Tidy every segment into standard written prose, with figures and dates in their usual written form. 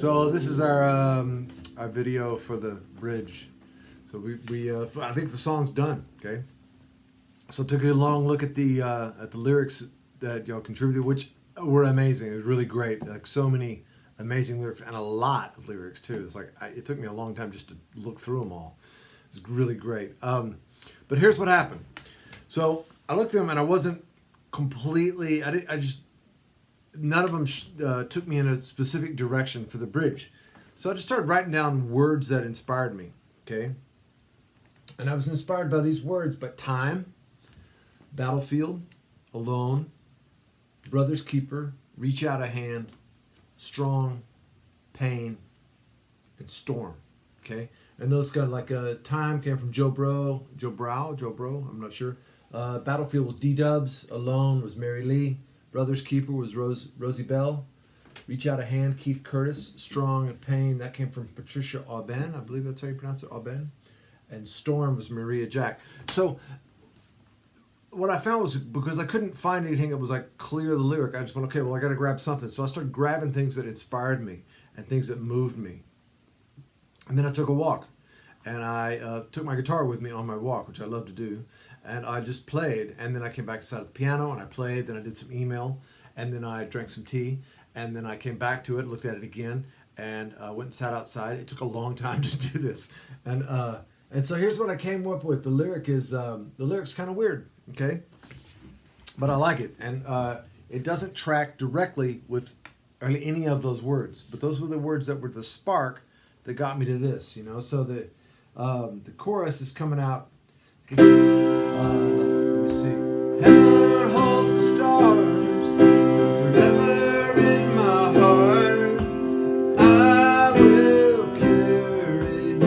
So this is our video for the bridge. So I think the song's done. Okay. So took a long look at the lyrics that y'all contributed, which were amazing. It was really great. Like so many amazing lyrics and a lot of lyrics too. It's like it took me a long time just to look through them all. It was really great. But here's what happened. So I looked at them and I wasn't completely. None of them took me in a specific direction for the bridge. So I just started writing down words that inspired me. Okay. And I was inspired by these words, but time, battlefield, alone, brother's keeper, reach out a hand, strong, pain, and storm. Okay. And those got like time came from Joe Bro, I'm not sure. Battlefield was D-Dubs, alone was Mary Lee, brother's keeper was Rosie Bell, reach out a hand, Keith Curtis, strong and pain, that came from Patricia Auben, I believe that's how you pronounce it, Auben. And storm was Maria Jack. So what I found was, because I couldn't find anything that was like clear the lyric, I just went, okay, well, I got to grab something. So I started grabbing things that inspired me and things that moved me. And then I took a walk, and I took my guitar with me on my walk, which I love to do. And I just played, and then I came back to the piano and I played, then I did some email, and then I drank some tea, and then I came back to it, looked at it again, and went and sat outside. It took a long time to do this. And so here's what I came up with. The lyric's kind of weird, okay? But I like it. And it doesn't track directly with any of those words. But those were the words that were the spark that got me to this, you know? So the chorus is coming out. Let me see. Heaven holds the stars forever in my heart. I will carry you.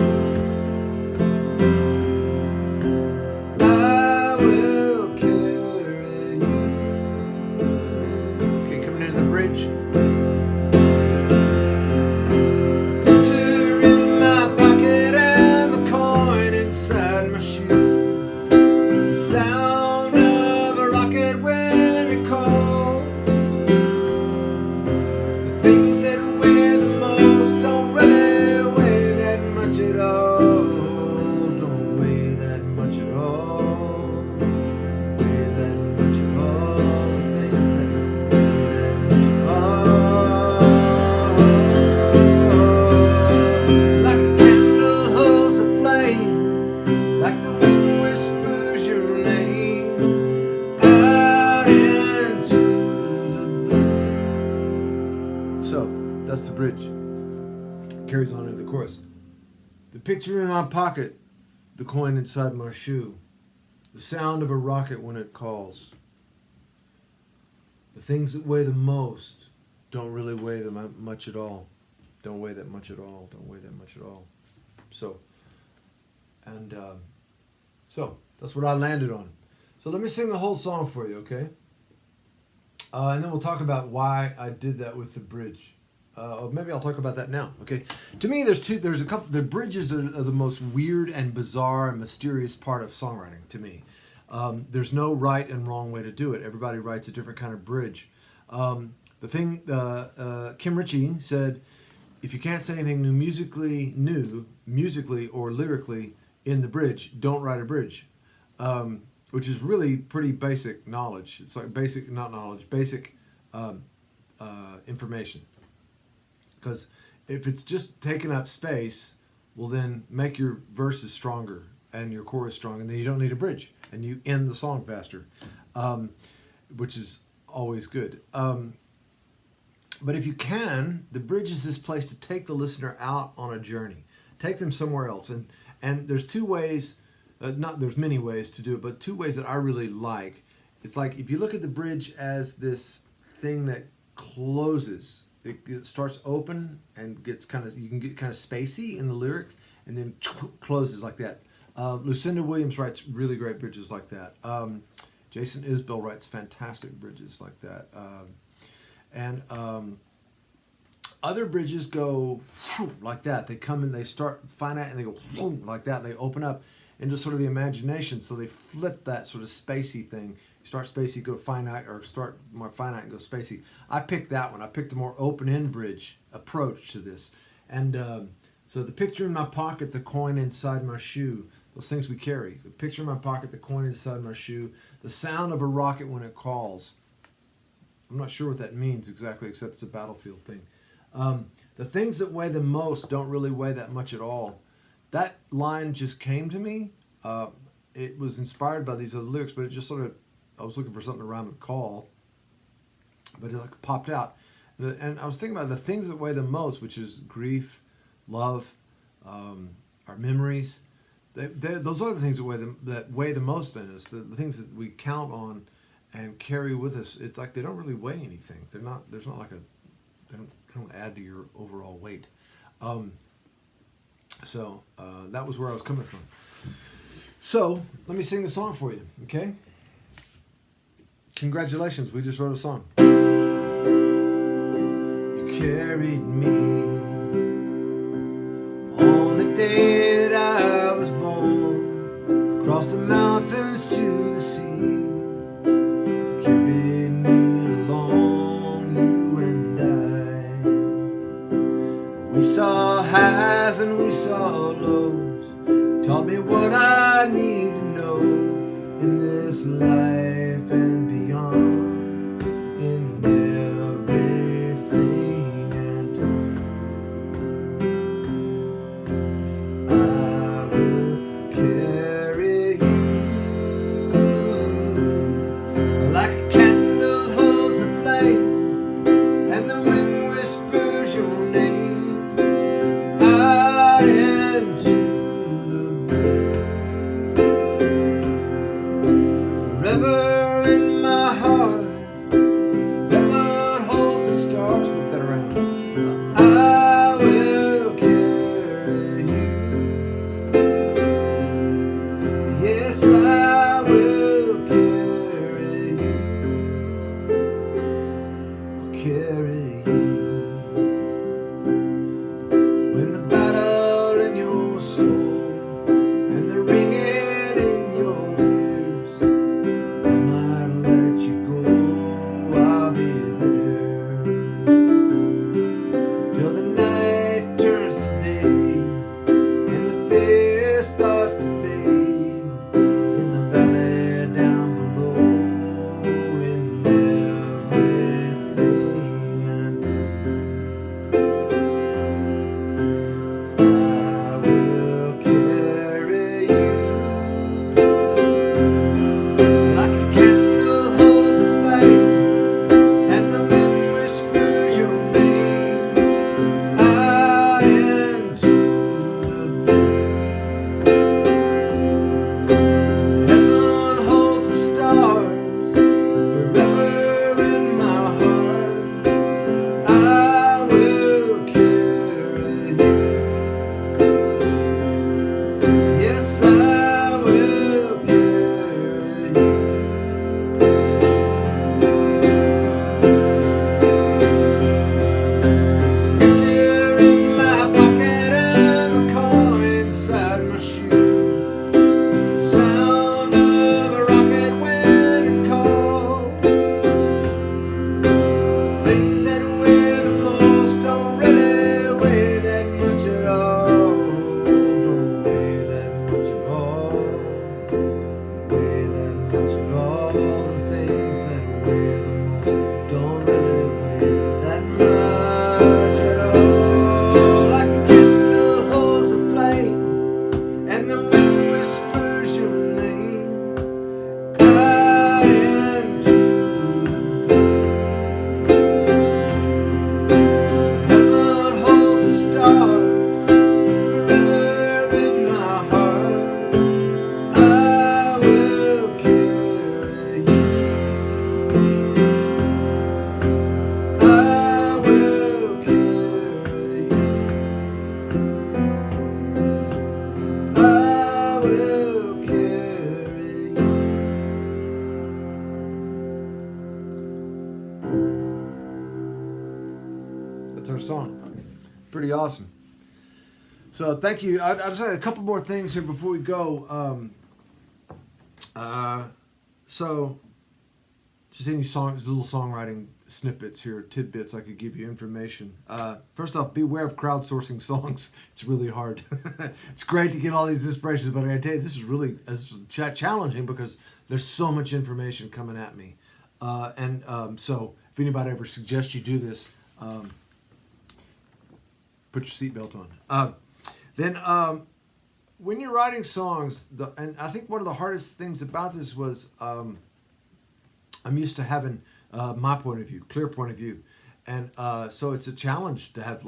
I will carry you. Okay, coming into the bridge. Picture in my pocket and the coin inside my shoe. Sound of a rocket when it calls. The things that weigh the most don't really weigh that much at all. Don't weigh that much at all. Weigh that much at all. The things that weigh that much at all. Like a candle holds a flame, like the wind whispers your name out into the blue. So that's the bridge. Carries on into the chorus. The picture in my pocket, the coin inside my shoe, the sound of a rocket when it calls. The things that weigh the most don't really weigh them much at all. Don't weigh that much at all. Don't weigh that much at all. So that's what I landed on. So let me sing the whole song for you, okay? And then we'll talk about why I did that with the bridge. Or maybe I'll talk about that now, okay? To me, there's a couple. The bridges are the most weird and bizarre and mysterious part of songwriting to me. There's no right and wrong way to do it. Everybody writes a different kind of bridge. Kim Ritchie said, if you can't say anything new musically or lyrically in the bridge, don't write a bridge. Which is really pretty basic knowledge. It's like basic information. Because if it's just taking up space, well then make your verses stronger and your chorus strong, and then you don't need a bridge, and you end the song faster, which is always good. But if you can, the bridge is this place to take the listener out on a journey, take them somewhere else, and there's two ways. There's many ways to do it, but two ways that I really like. It's like if you look at the bridge as this thing that closes, it starts open and gets you can get kind of spacey in the lyric, and then closes like that. Lucinda Williams writes really great bridges like that. Jason Isbell writes fantastic bridges like that. Other bridges go like that. They come in, they start finite, and they go like that. They open up into sort of the imagination, so they flip that sort of spacey thing start spacey, go finite, or start more finite and go spacey. I picked that one. I picked a more open-end bridge approach to this. And so the picture in my pocket, the coin inside my shoe, those things we carry. The picture in my pocket, the coin inside my shoe, the sound of a rocket when it calls. I'm not sure what that means exactly, except it's a battlefield thing. The things that weigh the most don't really weigh that much at all. That line just came to me. It was inspired by these other lyrics, but it just sort of, I was looking for something to rhyme with call, but it like popped out. And I was thinking about the things that weigh the most, which is grief, love, our memories. Those are the things that weigh the most in us. The things that we count on and carry with us. It's like they don't really weigh anything. They're not. There's not like they don't add to your overall weight. So that was where I was coming from. So let me sing the song for you, okay? Congratulations, we just wrote a song. You carried me on the day that I was born, across the mountains to the sea. You carried me along, you and I. We saw highs and we saw lows, taught me what I need to know in this life and beyond, in everything and I will carry you like a candle holds a flame, and the wind whispers your name out into forever in my heart. Heaven holds the stars. Flip that around. I will carry you. Yes, I will carry you. I'll carry you. When the battle in your soul and the ringing in your ears, let you go, I'll be there till the night turns to day and the fear starts to fade in the valley down below, in everything I do. I will carry you like a candle holds a flame, and the wind whispers your name out into the blue. Heaven holds the stars forever in my heart. I will carry you. Yes, I will carry you. Picture in my pocket and the coin inside my shoe. The sound of a rocket when it calls. Things that weigh the most don't really weigh that much at all. Don't weigh that much at all. Weigh that much at all. The things that weigh the most don't really weigh that much at all. Like a candle holds a flame, and the wind whispers your name out into the blue. Heaven holds the stars forever in my heart. I will carry you. I will carry you. I will carry you. That's our song. Pretty awesome. So thank you. I just had a couple more things here before we go. So just any little songwriting snippets here, tidbits I could give you information. First off, beware of crowdsourcing songs. It's really hard. It's great to get all these inspirations, but I tell you, this is challenging because there's so much information coming at me. So if anybody ever suggests you do this, put your seatbelt on. Then when you're writing songs, and I think one of the hardest things about this was I'm used to having my point of view, clear point of view. And so it's a challenge to have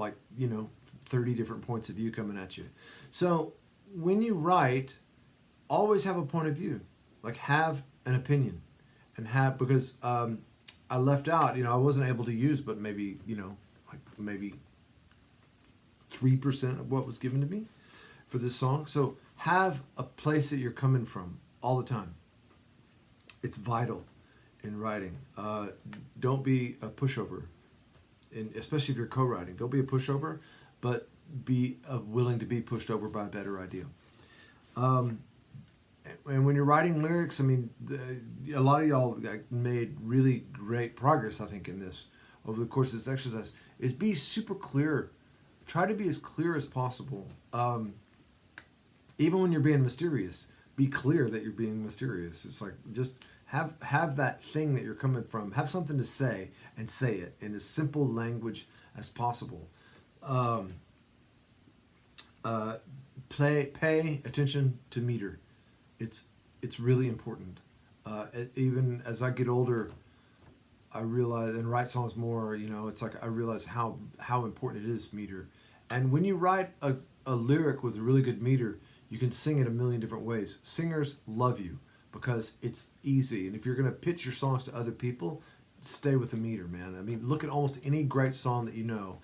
30 different points of view coming at you. So when you write, always have a point of view, have an opinion because I left out, I wasn't able to use, but maybe, maybe 3% of what was given to me for this song. So have a place that you're coming from all the time. It's vital in writing. Don't be a pushover, especially if you're co-writing. Don't be a pushover, but be willing to be pushed over by a better idea. And when you're writing lyrics, a lot of y'all made really great progress, I think, in this over the course of this exercise, is be super clear. Try to be as clear as possible. Even when you're being mysterious, be clear that you're being mysterious. It's just have that thing that you're coming from. Have something to say and say it in as simple language as possible. Pay attention to meter. It's really important. Even as I get older, I realize and write songs more. I realize how important it is, meter. And when you write a lyric with a really good meter, you can sing it a million different ways. Singers love you because it's easy. And if you're going to pitch your songs to other people, stay with the meter, man. Look at almost any great song that you know.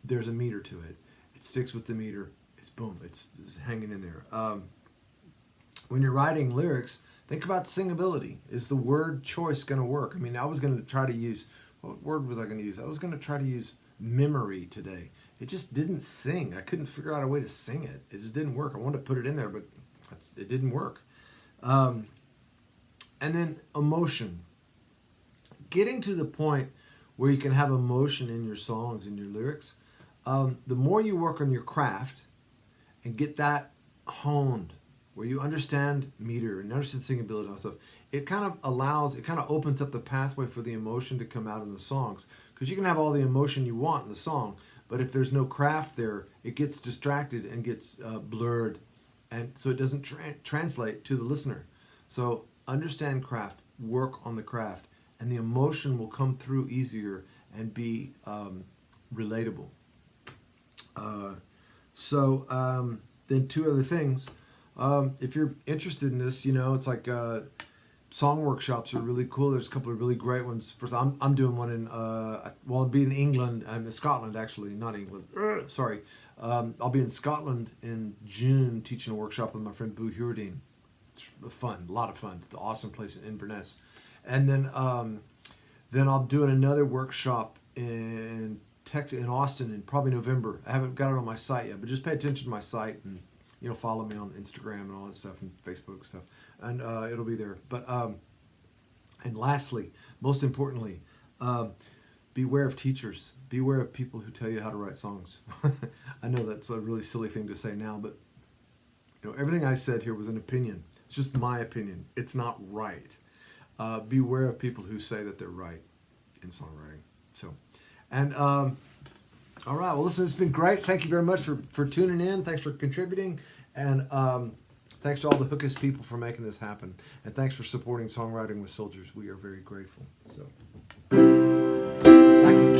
There's a meter to it. It sticks with the meter. It's boom. It's hanging in there. When you're writing lyrics, think about singability. Is the word choice going to work? I was going to try to use, what word was I going to use? I was going to try to use memory today. It just didn't sing. I couldn't figure out a way to sing it. It just didn't work. I wanted to put it in there, but it didn't work. And then emotion. Getting to the point where you can have emotion in your songs and your lyrics. The more you work on your craft and get that honed, where you understand meter and understand singability and all that stuff, it kind of opens up the pathway for the emotion to come out in the songs. Because you can have all the emotion you want in the song, but if there's no craft there, it gets distracted and gets blurred, and so it doesn't translate to the listener. So understand craft, work on the craft, and the emotion will come through easier and be relatable. Then two other things. If you're interested in this, song workshops are really cool. There's a couple of really great ones. First, I'm doing one in I'll be in England. I'm in Scotland, actually, not England. Sorry, I'll be in Scotland in June teaching a workshop with my friend Boo Hewardine. It's fun, a lot of fun. It's an awesome place in Inverness. And then I'll do another workshop in Texas, in Austin, in probably November. I haven't got it on my site yet, but just pay attention to my site and follow me on Instagram and all that stuff and Facebook stuff, and it'll be there. But and lastly, most importantly, beware of teachers. Beware of people who tell you how to write songs. I know that's a really silly thing to say now, but everything I said here was an opinion. It's just my opinion. It's not right. Beware of people who say that they're right in songwriting. So, and all right. Well, listen, it's been great. Thank you very much for tuning in. Thanks for contributing. And thanks to all the Hookist people for making this happen. And thanks for supporting Songwriting with Soldiers. We are very grateful. So, I could